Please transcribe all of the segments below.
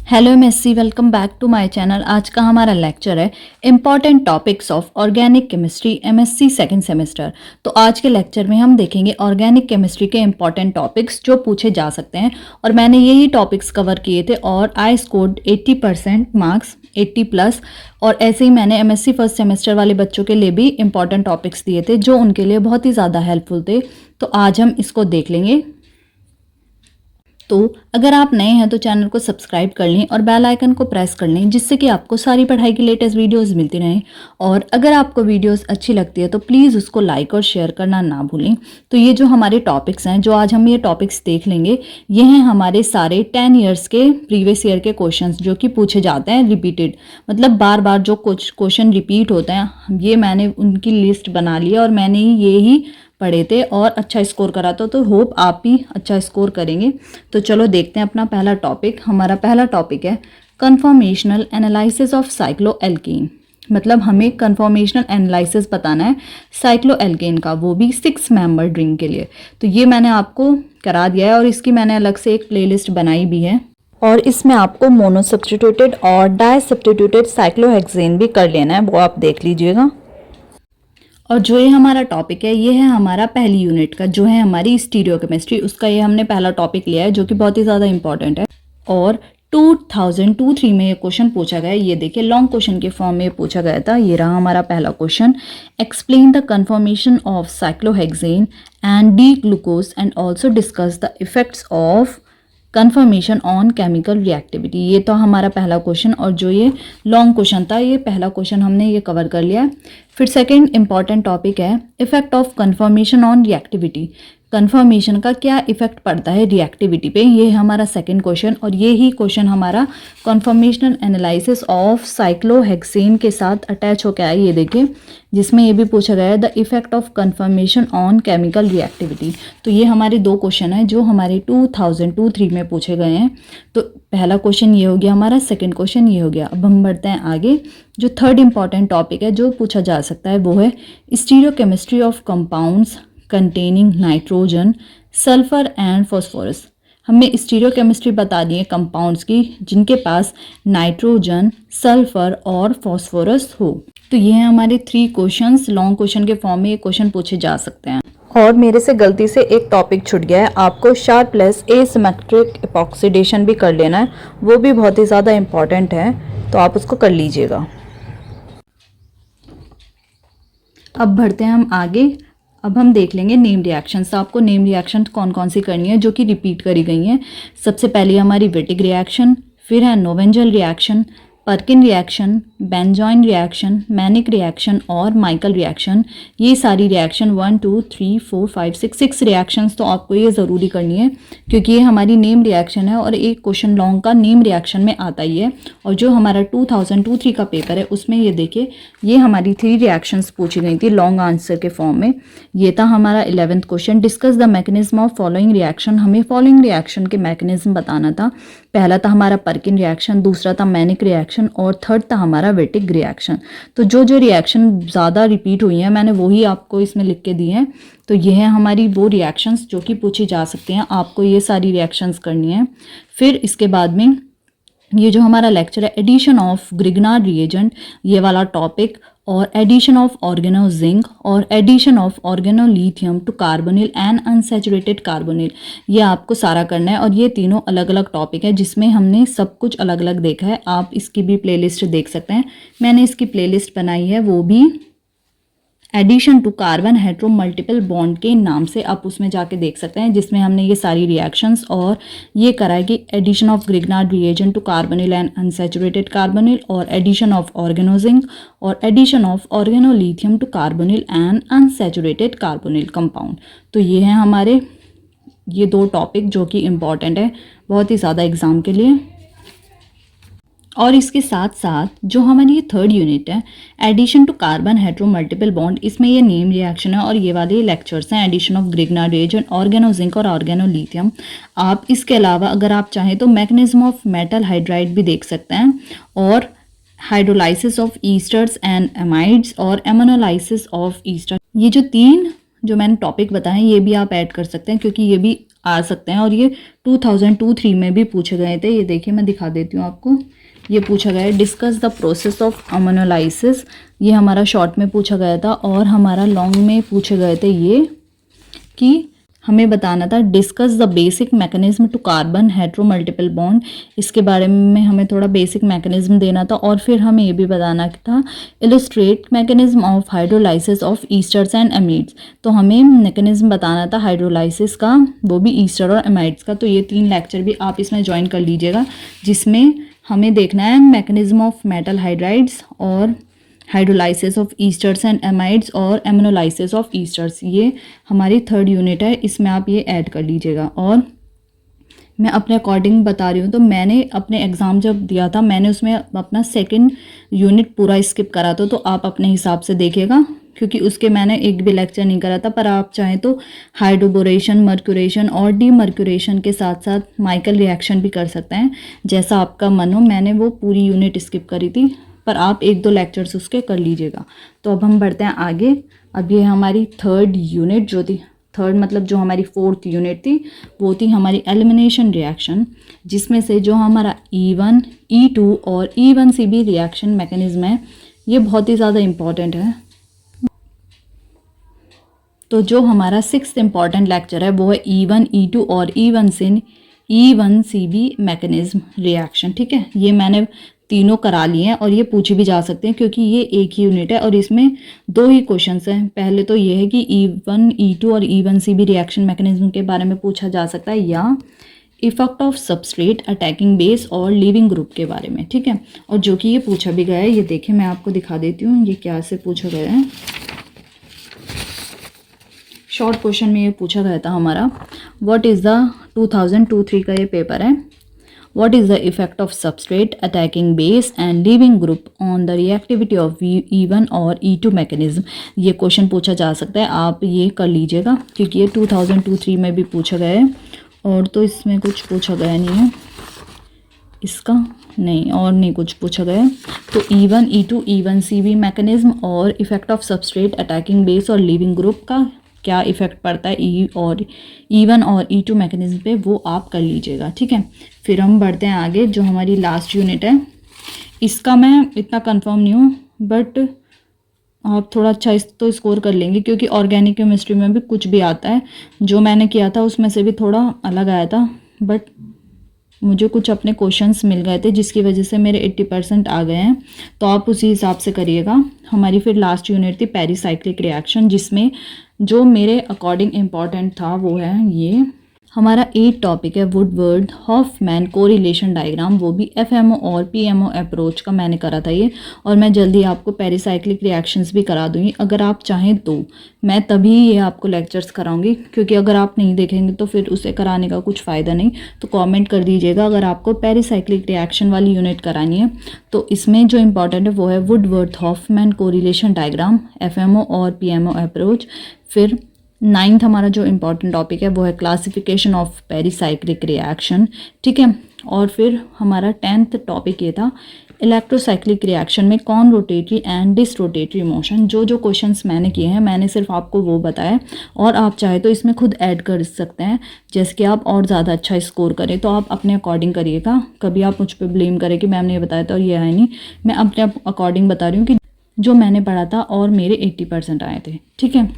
Hello MSc, welcome back to my channel. आज का हमारा लेक्चर है important topics of organic chemistry MSc second semester. तो आज के लेक्चर में हम देखेंगे ऑर्गेनिक केमिस्ट्री के इम्पॉर्टेंट टॉपिक्स जो पूछे जा सकते हैं, और मैंने यही टॉपिक्स कवर किए थे और आई स्कोर्ड 80% मार्क्स, 80 प्लस। और ऐसे ही मैंने एमएससी फर्स्ट सेमेस्टर वाले बच्चों के लिए भी इम्पॉर्टेंट टॉपिक्स दिए थे जो उनके लिए बहुत ही ज़्यादा हेल्पफुल थे। तो आज हम इसको देख लेंगे। तो अगर आप नए हैं तो चैनल को सब्सक्राइब कर लें और बेल आइकन को प्रेस कर लें, जिससे कि आपको सारी पढ़ाई की लेटेस्ट वीडियोस मिलती रहें। और अगर आपको वीडियोस अच्छी लगती है तो प्लीज़ उसको लाइक और शेयर करना ना भूलें। तो ये जो हमारे टॉपिक्स हैं, जो आज हम ये टॉपिक्स देख लेंगे, ये हैं हमारे सारे 10 ईयर्स के प्रीवियस ईयर के क्वेश्चंस जो कि पूछे जाते हैं रिपीटेड, मतलब बार बार जो कुछ क्वेश्चन रिपीट होते हैं। ये मैंने उनकी लिस्ट बना ली है और मैंने ये ही पढ़े थे और अच्छा स्कोर करा था, तो होप आप भी अच्छा स्कोर करेंगे। तो चलो देखते हैं अपना पहला टॉपिक। हमारा पहला टॉपिक है कन्फॉर्मेशनल एनालिसिस ऑफ साइक्लोएल्केन। मतलब हमें कन्फॉर्मेशनल एनालिसिस बताना है साइक्लोएल्केन का, वो भी 6 मेंबर ड्रिंक के लिए। तो ये मैंने आपको करा दिया है और इसकी मैंने अलग से एक प्लेलिस्ट बनाई भी है, और इसमें आपको मोनो सब्स्टिट्यूटेड और डाई सब्स्टिट्यूटेड साइक्लोहेक्सेन भी कर लेना है, वो आप देख लीजिएगा। और जो ये हमारा टॉपिक है, ये है हमारा पहली यूनिट का, जो है हमारी स्टीरियोकेमिस्ट्री। उसका ये हमने पहला टॉपिक लिया है जो कि बहुत ही ज़्यादा इंपॉर्टेंट है। और 2023 में ये क्वेश्चन पूछा गया है। ये देखिए, लॉन्ग क्वेश्चन के फॉर्म में ये पूछा गया था। ये रहा हमारा पहला question. Explain the conformation of cyclohexane and D glucose and also discuss the effects of conformation on chemical reactivity. ये तो हमारा पहला क्वेश्चन, और जो ये लॉन्ग क्वेश्चन था, ये पहला क्वेश्चन हमने ये कवर कर लिया। फिर सेकंड इंपॉर्टेंट टॉपिक है effect of conformation on reactivity. Conformation का क्या इफेक्ट पड़ता है रिएक्टिविटी पे, ये हमारा सेकंड क्वेश्चन। और ये ही क्वेश्चन हमारा कन्फर्मेशनल एनालिसिस ऑफ साइक्लोहेक्सेन के साथ अटैच होकर आया, ये देखिए, जिसमें ये भी पूछा गया है the effect of conformation on chemical reactivity. तो ये हमारे दो क्वेश्चन हैं जो हमारे 2023 में पूछे गए हैं। तो पहला क्वेश्चन ये हो गया हमारा, सेकंड क्वेश्चन ये हो गया। अब हम बढ़ते हैं आगे। जो थर्ड इंपॉर्टेंट टॉपिक है जो पूछा जा सकता है, वो है stereochemistry of compounds containing nitrogen, sulphur and phosphorus. हमें स्टीरियोकेमिस्ट्री बता दी है कंपाउंड्स की जिनके पास नाइट्रोजन, सल्फर और फॉस्फोरस हो। तो ये हैं हमारे 3 क्वेश्चंस। लॉन्ग क्वेश्चन के फॉर्म में ये क्वेश्चन पूछे जा सकते हैं। और मेरे से गलती से एक टॉपिक छूट गया है, आपको शार्पलेस एसिमेट्रिक एपॉक्सीडेशन भी कर लेना है, वो भी बहुत ही ज़्यादा इंपॉर्टेंट है, तो आप उसको कर लीजिएगा। अब बढ़ते हैं हम आगे। अब हम देख लेंगे नेम रिएक्शंस। तो आपको नेम रिएक्शन कौन कौन सी करनी है जो कि रिपीट करी गई हैं। सबसे पहले हमारी विटिक रिएक्शन, फिर है Knoevenagel reaction, Perkin reaction, benzoin reaction, Mannich reaction और माइकल रिएक्शन। ये सारी रिएक्शन 1 2 3 4 5 6 रिएक्शंस तो आपको ये ज़रूरी करनी है, क्योंकि ये हमारी नेम रिएक्शन है और एक क्वेश्चन लॉन्ग का नेम रिएक्शन में आता ही है। और जो हमारा 2023 का पेपर है उसमें ये देखिए, ये हमारी 3 रिएक्शंस पूछी गई थी लॉन्ग आंसर के फॉर्म में। ये था हमारा 11th question, discuss the mechanism of following reaction. हमें फॉलोइंग रिएक्शन के मैकेनिज्म बताना था। पहला था हमारा पर्किन रिएक्शन, दूसरा था मैनिक रिएक्शन और थर्ड था हमारा विटिक रिएक्शन। तो जो जो रिएक्शन ज़्यादा रिपीट हुई हैं मैंने वही आपको इसमें लिख के दी हैं। तो ये है हमारी वो रिएक्शंस जो कि पूछी जा सकती हैं, आपको ये सारी रिएक्शंस करनी है। फिर इसके बाद में ये जो हमारा लेक्चर है एडिशन ऑफ ग्रिग्नार्ड रिएजेंट, ये वाला टॉपिक, और एडिशन ऑफ ऑर्गेनो जिंक और addition of organo lithium to carbonyl and unsaturated carbonyl, ये आपको सारा करना है। और ये तीनों अलग अलग टॉपिक है जिसमें हमने सब कुछ अलग अलग देखा है। आप इसकी भी प्लेलिस्ट देख सकते हैं, मैंने इसकी प्लेलिस्ट बनाई है, वो भी addition to carbon hetero multiple bond के नाम से, आप उसमें जाके देख सकते हैं, जिसमें हमने ये सारी रिएक्शंस और ये करा है कि addition of Grignard reagent to carbonyl and unsaturated carbonyl, और एडिशन ऑफ ऑर्गेनो जिंक और addition of organo lithium to carbonyl and unsaturated carbonyl compound. तो ये हैं हमारे ये 2 टॉपिक जो कि इम्पॉर्टेंट है बहुत ही ज़्यादा एग्जाम के लिए। और इसके साथ साथ जो हमारी ये थर्ड यूनिट है addition to carbon hetero multiple bond, इसमें ये नेम रिएक्शन है और ये वाले लेक्चर्स हैं addition of Grignard reagent, organo zinc और ऑर्गेनो लिथियम। आप इसके अलावा अगर आप चाहें तो मैकेनिज्म ऑफ मेटल हाइड्राइड भी देख सकते हैं, और hydrolysis of esters and amides और एमोनोलाइसिस ऑफ ईस्टर। ये जो 3 जो मैंने टॉपिक बताए ये भी आप ऐड कर सकते हैं, क्योंकि ये भी आ सकते हैं और ये 2002-3 में भी पूछे गए थे। ये देखिए मैं दिखा देती हूँ आपको। ये पूछा गया है discuss the process of ammonolysis, ये हमारा शॉर्ट में पूछा गया था। और हमारा लॉन्ग में पूछे गए थे ये कि हमें बताना था discuss the basic mechanism to carbon hetero multiple bond, इसके बारे में हमें थोड़ा बेसिक मैकेनिज्म देना था। और फिर हमें ये भी बताना था illustrate mechanism of hydrolysis of esters and amides, तो हमें मैकेनिज्म बताना था हाइड्रोलाइसिस का, वो भी ईस्टर और एमाइड्स का। तो ये 3 लेक्चर भी आप इसमें ज्वाइन कर लीजिएगा, जिसमें हमें देखना है मैकेनिज्म ऑफ मेटल हाइड्राइड्स और hydrolysis of esters and amides और एमोनोलाइसिस ऑफ ईस्टर्स। ये हमारी 3rd यूनिट है, इसमें आप ये ऐड कर लीजिएगा। और मैं अपने अकॉर्डिंग बता रही हूँ, तो मैंने अपने एग्ज़ाम जब दिया था मैंने उसमें अपना 2nd यूनिट पूरा स्किप करा था, तो आप अपने हिसाब से देखिएगा, क्योंकि उसके मैंने एक भी लेक्चर नहीं करा था। पर आप चाहें तो हाइड्रोबोरेशन, मर्क्यूरेशन और डीमर्क्यूरेशन के साथ साथ माइकल रिएक्शन भी कर सकते हैं, जैसा आपका मन हो। मैंने वो पूरी यूनिट स्किप करी थी, पर आप 1-2 लेक्चर्स उसके कर लीजिएगा। तो अब हम बढ़ते हैं आगे। अब ये हमारी 3rd यूनिट जो थी, 3rd मतलब जो हमारी 4th यूनिट थी, वो थी हमारी एलिमिनेशन रिएक्शन, जिसमें से जो हमारा E1, E2 और E1CB रिएक्शन मैकेनिज्म है ये बहुत ही ज़्यादा इम्पॉर्टेंट है। तो जो हमारा 6th इम्पॉर्टेंट लेक्चर है वो है E1, E2 और E1CB मैकेनिज्म रिएक्शन। ठीक है, ये मैंने तीनों करा लिए हैं और ये पूछे भी जा सकते हैं, क्योंकि ये एक ही यूनिट है और इसमें 2 ही क्वेश्चंस हैं। पहले तो ये है कि E1, E2 और E1CB रिएक्शन मैकेनिज्म के बारे में पूछा जा सकता है, या effect of substrate attacking base और लीविंग ग्रुप के बारे में। ठीक है, और जो कि ये पूछा भी गया है, ये देखिए मैं आपको दिखा देती हूँ ये क्या से पूछा गया है। शॉर्ट क्वेश्चन में ये पूछा गया था हमारा, व्हाट इज़ द 2002-3 का ये पेपर है, what is the effect of substrate attacking base and leaving group on the reactivity of E1 और E2 मैकेनिज्म। ये क्वेश्चन पूछा जा सकता है, आप ये कर लीजिएगा, क्योंकि ये 2002-3 में भी पूछा गया है। और तो इसमें कुछ पूछा गया नहीं है, इसका नहीं, और नहीं कुछ पूछा गया है। तो E1, E2, E1CB मैकेनिज्म और effect of substrate attacking base और लीविंग ग्रुप का क्या इफेक्ट पड़ता है E1 और E2 मैकेनिज्म पे, वो आप कर लीजिएगा। ठीक है, फिर हम बढ़ते हैं आगे। जो हमारी लास्ट यूनिट है, इसका मैं इतना कंफर्म नहीं हूँ, बट आप थोड़ा अच्छा तो स्कोर कर लेंगे, क्योंकि ऑर्गेनिक केमिस्ट्री में भी कुछ भी आता है। जो मैंने किया था उसमें से भी थोड़ा अलग आया था, बट मुझे कुछ अपने क्वेश्चंस मिल गए थे जिसकी वजह से मेरे 80% आ गए हैं, तो आप उसी हिसाब से करिएगा। हमारी फिर लास्ट यूनिट थी पेरिसाइक्लिक रिएक्शन, जिसमें जो मेरे अकॉर्डिंग इम्पॉर्टेंट था वो है ये हमारा 8 टॉपिक है वुडवर्ड हॉफमैन कोरिलेशन डायग्राम, वो भी FMO और PMO अप्रोच का मैंने करा था ये। और मैं जल्दी आपको पेरिसाइक्लिक रिएक्शंस भी करा दूंगी, अगर आप चाहें तो मैं तभी ये आपको लेक्चर्स कराऊंगी, क्योंकि अगर आप नहीं देखेंगे तो फिर उसे कराने का कुछ फ़ायदा नहीं। तो कमेंट कर दीजिएगा अगर आपको पेरिसाइक्लिक रिएक्शन वाली यूनिट करानी है। तो इसमें जो इम्पॉर्टेंट है वो है Woodward Hoffmann correlation diagram, FMO और PMO अप्रोच। फिर 9th हमारा जो इम्पॉर्टेंट टॉपिक है वो है क्लासिफिकेशन ऑफ पेरिसाइक्लिक रिएक्शन। ठीक है, और फिर हमारा 10th टॉपिक ये था इलेक्ट्रोसाइक्लिक रिएक्शन में conrotatory and disrotatory motion. जो क्वेश्चंस मैंने किए हैं मैंने सिर्फ आपको वो बताया, और आप चाहे तो इसमें खुद ऐड कर सकते हैं, जैसे कि आप और ज़्यादा अच्छा स्कोर करें। तो आप अपने अकॉर्डिंग करिएगा, कभी आप मुझ पर ब्लेम करें कि मैम ने ये बताया था और ये है नहीं। मैं अपने अकॉर्डिंग बता रही हूँ कि जो मैंने पढ़ा था और मेरे 80% आए थे। ठीक है,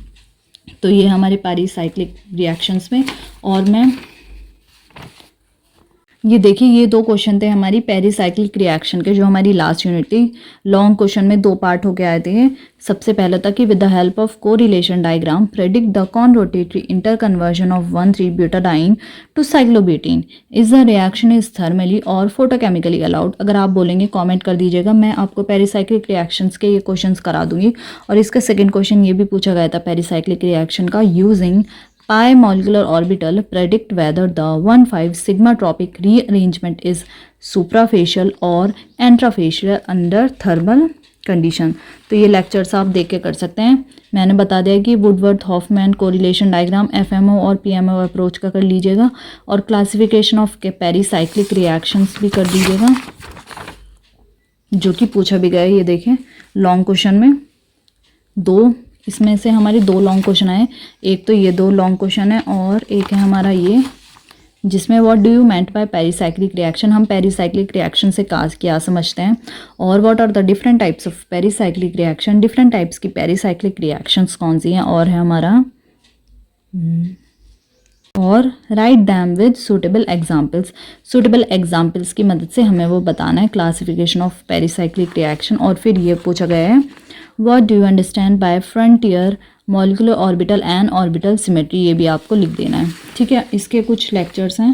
तो ये हमारे पेरिसाइक्लिक रिएक्शंस में। और मैं ये देखिए ये 2 क्वेश्चन थे हमारी पेरिसाइक्लिक रिएक्शन के, जो हमारी लास्ट यूनिट थी। लॉन्ग क्वेश्चन में 2 पार्ट होके आए थे। सबसे पहला था कि with the help of correlation diagram predict the conrotatory interconversion of one three butadiene to cyclobutene is the reaction is thermally और फोटोकेमिकली अलाउड। अगर आप बोलेंगे कमेंट कर दीजिएगा, मैं आपको पेरिसाइक्लिक रिएक्शंस के ये क्वेश्चंस करा दूंगी। और इसका सेकंड क्वेश्चन ये भी पूछा गया था पेरिसाइक्लिक रिएक्शन का, using pi molecular orbital predict whether the 1,5 sigma tropic rearrangement is suprafacial or intrafacial under thermal condition। तो ये लेक्चर्स आप देख के कर सकते हैं। मैंने बता दिया कि Woodward Hoffmann correlation diagram FMO और PMO अप्रोच का कर लीजिएगा, और क्लासिफिकेशन ऑफ पेरिसाइक्लिक रिएक्शंस भी कर दीजिएगा, जो कि पूछा भी गया है। ये देखें लॉन्ग क्वेश्चन में 2 इसमें से हमारी 2 लॉन्ग क्वेश्चन आए, एक तो ये 2 लॉन्ग क्वेश्चन है और एक है हमारा ये जिसमें what do you meant by pericyclic reaction, हम पेरिसाइक्लिक रिएक्शन से क्या समझते हैं, और what are the different types of pericyclic reaction, different types की पेरिसाइक्लिक रिएक्शंस कौन सी हैं, और है हमारा और write them with suitable examples. Suitable examples की मदद से हमें वो बताना है क्लासिफिकेशन ऑफ पेरिसाइक्लिक रिएक्शन। और फिर ये पूछा गया है what do you understand by frontier molecular orbital and orbital symmetry, ये भी आपको लिख देना है। ठीक है, इसके कुछ लेक्चर्स हैं,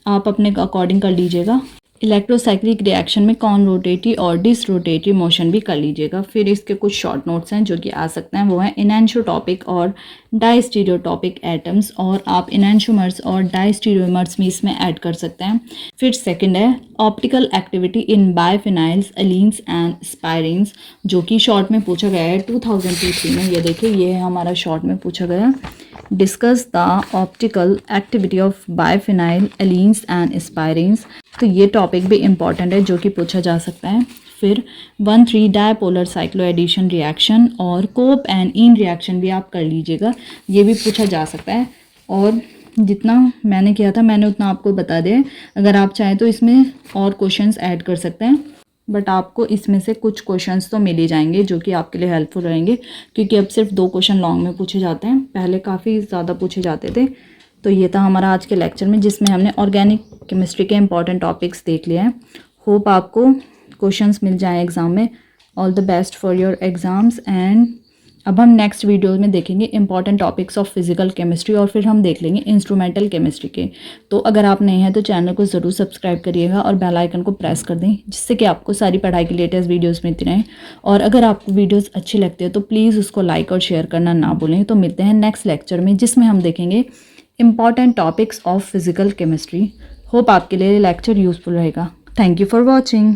आप अपने अकॉर्डिंग कर लीजिएगा। इलेक्ट्रोसाइक्लिक रिएक्शन में कॉन रोटेटरी और डिस रोटेटरी मोशन भी कर लीजिएगा। फिर इसके कुछ शॉर्ट नोट्स हैं जो कि आ सकते हैं, वो हैं इनएंशोटॉपिक और डाइस्टीरियोटॉपिक एटम्स, और आप इनएंशोमर्स और डाइस्टीरियोमर्स भी इसमें ऐड कर सकते हैं। फिर सेकंड है ऑप्टिकल एक्टिविटी इन बायफिनाइल्स एलीन्स एंड स्पायरीन्स, जो कि शॉर्ट में पूछा गया है 2002-3 में। ये देखिए, ये है हमारा शॉर्ट में पूछा गया, discuss the optical activity of biphenyl allenes and spiranes. तो ये टॉपिक भी इम्पॉर्टेंट है जो कि पूछा जा सकता है। फिर 1-3 डायपोलर साइक्लो एडिशन रिएक्शन और कोप एंड इन रिएक्शन भी आप कर लीजिएगा, ये भी पूछा जा सकता है। और जितना मैंने किया था मैंने उतना आपको बता दिया, अगर आप चाहें तो इसमें और क्वेश्चंस ऐड कर सकते हैं, बट आपको इसमें से कुछ क्वेश्चंस तो मिल ही जाएंगे जो कि आपके लिए हेल्पफुल रहेंगे, क्योंकि अब सिर्फ 2 क्वेश्चन लॉन्ग में पूछे जाते हैं, पहले काफ़ी ज़्यादा पूछे जाते थे। तो ये था हमारा आज के लेक्चर में, जिसमें हमने ऑर्गेनिक केमिस्ट्री के इंपॉर्टेंट टॉपिक्स देख लिए हैं। होप आपको क्वेश्चंस मिल जाएं एग्ज़ाम में। All the best for your exams. And अब हम नेक्स्ट वीडियो में देखेंगे important topics of physical chemistry, और फिर हम देख लेंगे इंस्ट्रूमेंटल केमिस्ट्री के। तो अगर आप नए हैं तो चैनल को ज़रूर सब्सक्राइब करिएगा और बेल आइकन को प्रेस कर दें, जिससे कि आपको सारी पढ़ाई की लेटेस्ट वीडियोस मिलती रहें। और अगर आपको वीडियोस अच्छी लगती है तो प्लीज़ उसको लाइक और शेयर करना ना भूलें। तो मिलते हैं नेक्स्ट लेक्चर में, जिसमें हम देखेंगे important topics of physical chemistry. Hope आपके लिए लेक्चर यूज़फुल रहेगा। Thank you for watching.